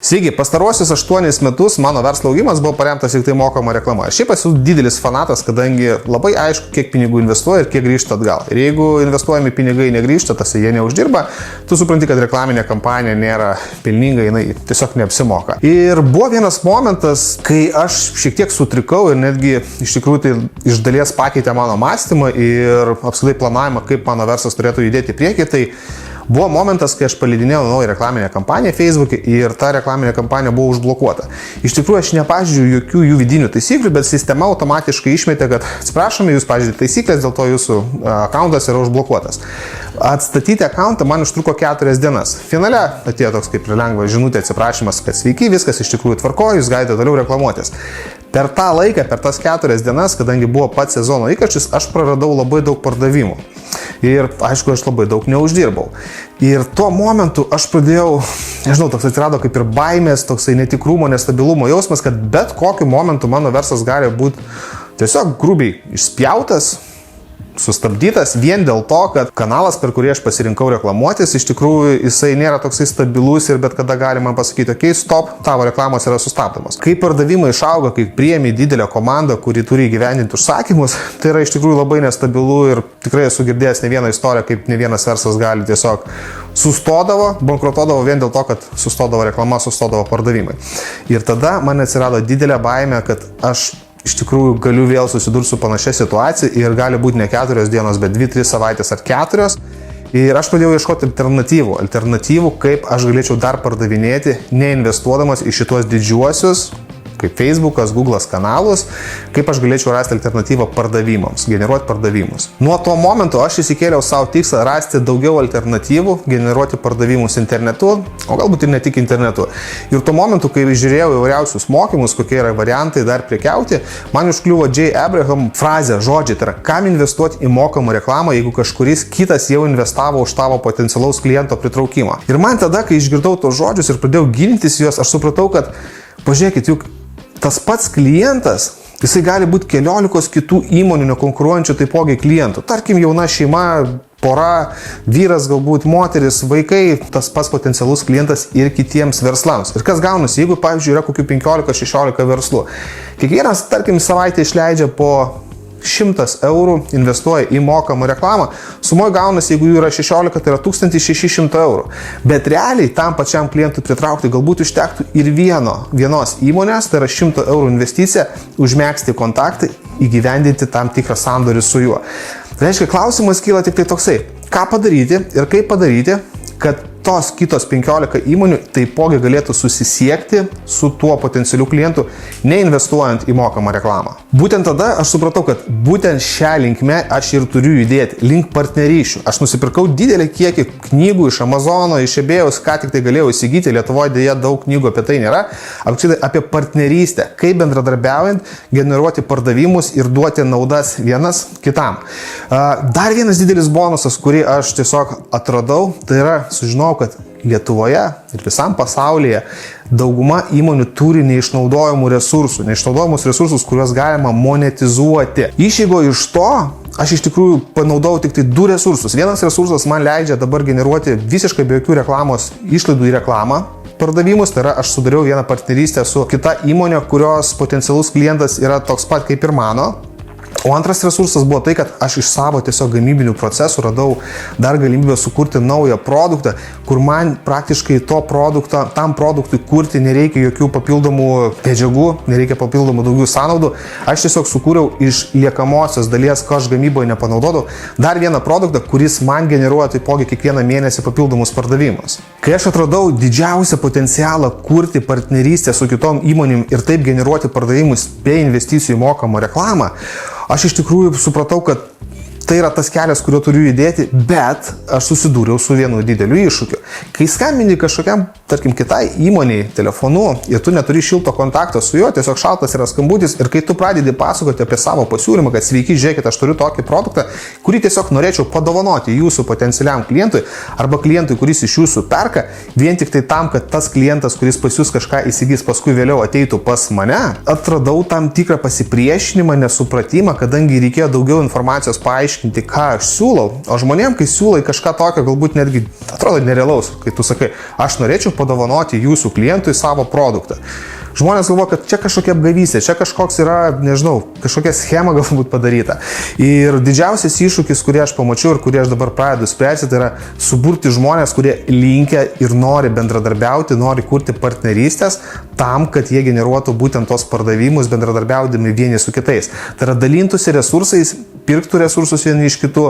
Sveiki, pastarosius 8 metus mano verslo augimas buvo paremtas tik tai mokama reklama. Šiaip esu didelis fanatas, kadangi labai aišku, kiek pinigų investuoja ir kiek grįžta atgal. Ir jeigu investuojami pinigai negrįžta, tas jie neuždirba, tu supranti, kad reklaminė kampanija nėra pelninga, jinai tiesiog neapsimoka. Ir buvo vienas momentas, kai aš šiek tiek sutrikau ir netgi iš tikrųjų tai iš dalies pakeitė mano mąstymą ir apskritai planavimą, kaip mano verslas turėtų judėti į priekį. Tai buvo momentas, kai aš paleidinėjau naują reklaminę kampaniją Facebook'e ir ta reklaminė kampanija buvo užblokuota. Iš tikrųjų, aš nepažydžiau jokių jų vidinių taisyklių, bet sistema automatiškai išmetė, kad atsiprašome, jūs pažydėte taisyklės, dėl to jūsų akauntas yra užblokuotas. Atstatyti akauntą man užtruko 4 dienas. Finale atėjo toks kaip lengva žinutė atsiprašymas, kad sveiki, viskas iš tikrųjų tvarkoja, jūs galite toliau reklamuotis. Per tą laiką, per tas 4 dienas, kadangi buvo pats sezono įkarštis, aš praradau labai daug pardavimų. Ir aišku, aš labai daug neuždirbau. Ir tuo momentu aš pradėjau, nežinau, toks atsirado kaip ir baimės, toksai netikrumo, nestabilumo jausmas, kad bet kokiu momentu mano verslas gali būti tiesiog grubiai išspjautas, sustabdytas vien dėl to, kad kanalas, per kurį aš pasirinkau reklamuotis, iš tikrųjų jisai nėra toksai stabilus ir bet kada galima pasakyti, okei, stop, tavo reklamos yra sustabdomos. Kai pardavimai išauga, kai priemi didelę komandą, kuri turi įgyvendinti užsakymus, tai yra iš tikrųjų labai nestabilu ir tikrai esu girdėjęs ne vieną istoriją, kaip ne vienas verslas gali tiesiog sustodavo, bankrutuodavo vien dėl to, kad sustodavo reklama, sustodavo pardavimai. Ir tada man atsirado didelė baimė, kad aš iš tikrųjų galiu vėl susidurti su panašia situacija ir gali būti ne 4 dienos, bet 2-3 savaitės ar 4. Ir aš pradėjau ieškoti alternatyvų, kaip aš galėčiau dar pardavinėti, neinvestuodamas į šitos didžiuosius, kaip Facebookas, Google'as kanalus, kaip aš galėčiau rasti alternatyvą pardavimams, generuoti pardavimus. Nuo to momento aš įsikėliau savo tikslą rasti daugiau alternatyvų, generuoti pardavimus internetu, o galbūt ir ne tik internetu. Ir tuo momentu, kai žiūrėjau įvairiausius mokymus, kokie yra variantai dar prekiauti, man užkliuvo Jay Abraham frazė, žodžiai, tai yra, kam investuoti į mokamą reklamą, jeigu kažkuris kitas jau investavo už tavo potencialaus kliento pritraukimą. Ir man tada, kai išgirdau tos žodžius ir pradėjau gilintis juos, aš supratau, kad, pažiūrėkit, juk tas pats klientas, jisai gali būti keliolikos kitų įmonių nekonkuruojančių taipogi klientų. Tarkim, jauna šeima, pora, vyras, galbūt moteris, vaikai, tas pats potencialus klientas ir kitiems verslams. Ir kas gaunasi, jeigu, pavyzdžiui, yra kokių 15-16 verslų. Kiekvienas, tarkim, savaitę išleidžia po 100 eurų, investuoja į mokamą reklamą, sumoje gaunasi, jeigu jų yra 16, tai yra 1600 eurų. Bet realiai tam pačiam klientui pritraukti galbūt užtektų ir vienos įmonės, tai yra 100 eurų investicija, užmegzti kontaktą, įgyvendinti tam tikrą sandorį su juo. Tai reiškia, klausimas kyla tik tai toksai, ką padaryti ir kaip padaryti, kad tos kitos 15 įmonių taipogi galėtų susisiekti su tuo potencialiu klientu, neinvestuojant į mokamą reklamą. Būtent tada aš supratau, kad būtent šią linkmę aš ir turiu judėti, link partnerysčių. Aš nusipirkau didelį kiekį knygų iš Amazono, iš eBay'aus, ką tik tai galėjau įsigyti, Lietuvoje dėja daug knygų apie tai nėra, apie partnerystę, kaip bendradarbiaujant generuoti pardavimus ir duoti naudas vienas kitam. Dar vienas didelis bonusas, kurį aš tiesiog atradau, tai yra sužinojau, kad Lietuvoje ir visam pasaulyje dauguma įmonių turi neišnaudojamus resursus, kuriuos galima monetizuoti. Išeigo iš to, aš iš tikrųjų panaudojau tik tai 2 resursus. Vienas resursas man leidžia dabar generuoti visiškai be jokių reklamos išlaidų į reklamą pardavimus, tai yra aš sudariau vieną partnerystę su kita įmonė, kurios potencialus klientas yra toks pat kaip ir mano. O antras resursas buvo tai, kad aš iš savo tiesiog gamybinių procesų radau dar galimybę sukurti naują produktą, kur man praktiškai tam produktui kurti nereikia jokių papildomų medžiagų, nereikia papildomų daugiau sąnaudų. Aš tiesiog sukūriau iš liekamosios dalies, ko aš gamyboje nepanaudodau, dar vieną produktą, kuris man generuoja taipogi kiekvieną mėnesį papildomus pardavimus. Kai aš atradau didžiausią potencialą kurti partnerystę su kitom įmonėm ir taip generuoti pardavimus be investicijų į mokamą reklamą, aš iš tikrųjų supratau, kad tai yra tas kelias, kurio turiu judėti, bet aš susidūriau su vienu dideliu iššūkiu. Kai skambini kažkokiam, tarkim, kitai įmoniai telefonu ir tu neturi šilto kontakto su juo, tiesiog šaltas yra skambutis ir kai tu pradedi pasakoti apie savo pasiūlymą, kad sveiki, žiūrėkit, aš turiu tokį produktą, kurį tiesiog norėčiau padovanoti jūsų potencialiam klientui arba klientui, kuris iš jūsų perka, vien tik tai tam, kad tas klientas, kuris pas jūs kažką įsigys, paskui vėliau ateitų pas mane, atradau tam tikrą pasipriešinimą, nesupratimą, kadangi reikėjo daugiau informacijos paaiškinti išsiaiškinti, ką aš siūlau, o žmonėm, kai siūlai kažką tokio, galbūt netgi atrodo nerealaus, kai tu sakai, aš norėčiau padovanoti jūsų klientui savo produktą. Žmonės galvo, kad čia kažkokia apgavystė, čia kažkoks yra, nežinau, kažkokia schema galbūt padaryta. Ir didžiausias iššūkis, kurį aš pamačiau ir kurį aš dabar pradedu spręsti, tai yra suburti žmonės, kurie linkia ir nori bendradarbiauti, nori kurti partnerystės tam, kad jie generuotų būtent tos pardavimus bendradarbiaudami vieni su kitais. Tai yra dalintųsi resursais, pirktų resursus vieni iš kitų,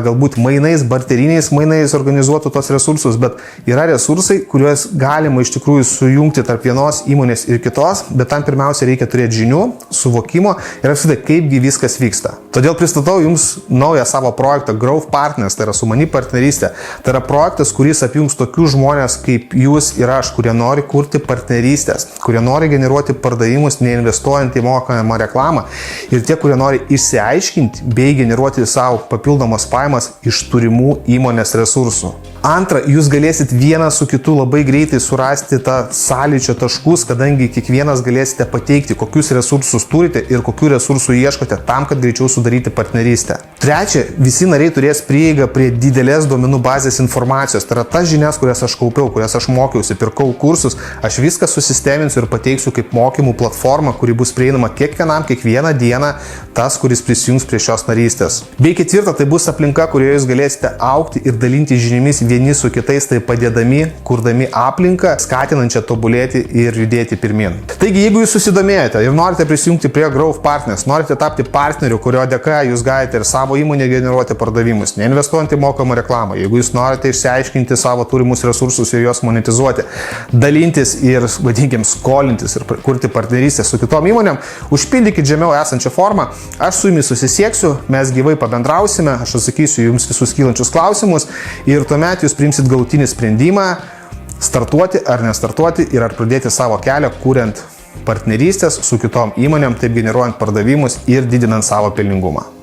galbūt mainais, barteriniais mainais organizuotų tos resursus, bet yra resursai, kuriuos galima iš tikrųjų sujungti tarp vienos įmonės ir kitos, bet tam pirmiausia reikia turėti žinių, suvokimo ir apskritai kaipgi viskas vyksta. Todėl pristatau jums naują savo projektą Growth Partners, tai yra sumani partnerystė. Tai yra projektas, kuris apjungs tokius žmonės kaip jūs ir aš, kurie nori kurti partnerystės, kurie nori generuoti pardavimus, neinvestuojant į mokamą reklamą ir tie, kurie nori išsiaiškinti bei generuoti savo papildomas pajamas iš turimų įmonės resursų. Antra, jūs galėsit vienas su kitu labai greitai surasti tą sąlyčio taškus, kadangi kiekvienas galėsite pateikti, kokius resursus turite ir kokių resursų ieškote tam, kad greičiau sudaryti partnerystę. Trečia, visi nariai turės prieigą prie didelės duomenų bazės informacijos. Tai yra tas žinias, kurias aš kaupiau, kurias aš mokiausi, pirkau kursus, aš viską susisteminsiu ir pateiksiu kaip mokymų platformą, kuri bus prieinama kiekvienam, kiekvieną dieną, tas, kuris prisijungs prie šios narystės. Bei ketvirta, tai bus aplinka, kurioje jūs galėsite augti ir dalinti žiniomis vieni su kitais, tai padėdami, kurdami aplinką, skatinančią tobulėti ir judėti pirmin. Taigi, jeigu jūs susidomėjote ir norite prisijungti prie Growth Partners, norite tapti partneriu, kurio dėka jūs galite ir savo įmonę generuoti pardavimus, neinvestuojant į mokamą reklamą, jeigu jūs norite išsiaiškinti savo turimus resursus ir juos monetizuoti, dalintis ir, vadinkim, skolintis ir kurti partnerystę su kitom įmonėm, užpildykit žemiau esančią formą, aš su jumis susisieksiu, mes gyvai pabendrausime, aš atsakysiu jums visus kylančius klausimus ir tuomet jūs priimsit galutinį sprendimą startuoti ar nestartuoti ir ar pradėti savo kelią, kuriant partnerystės su kitom įmonėm, taip generuojant pardavimus ir didinant savo pelningumą.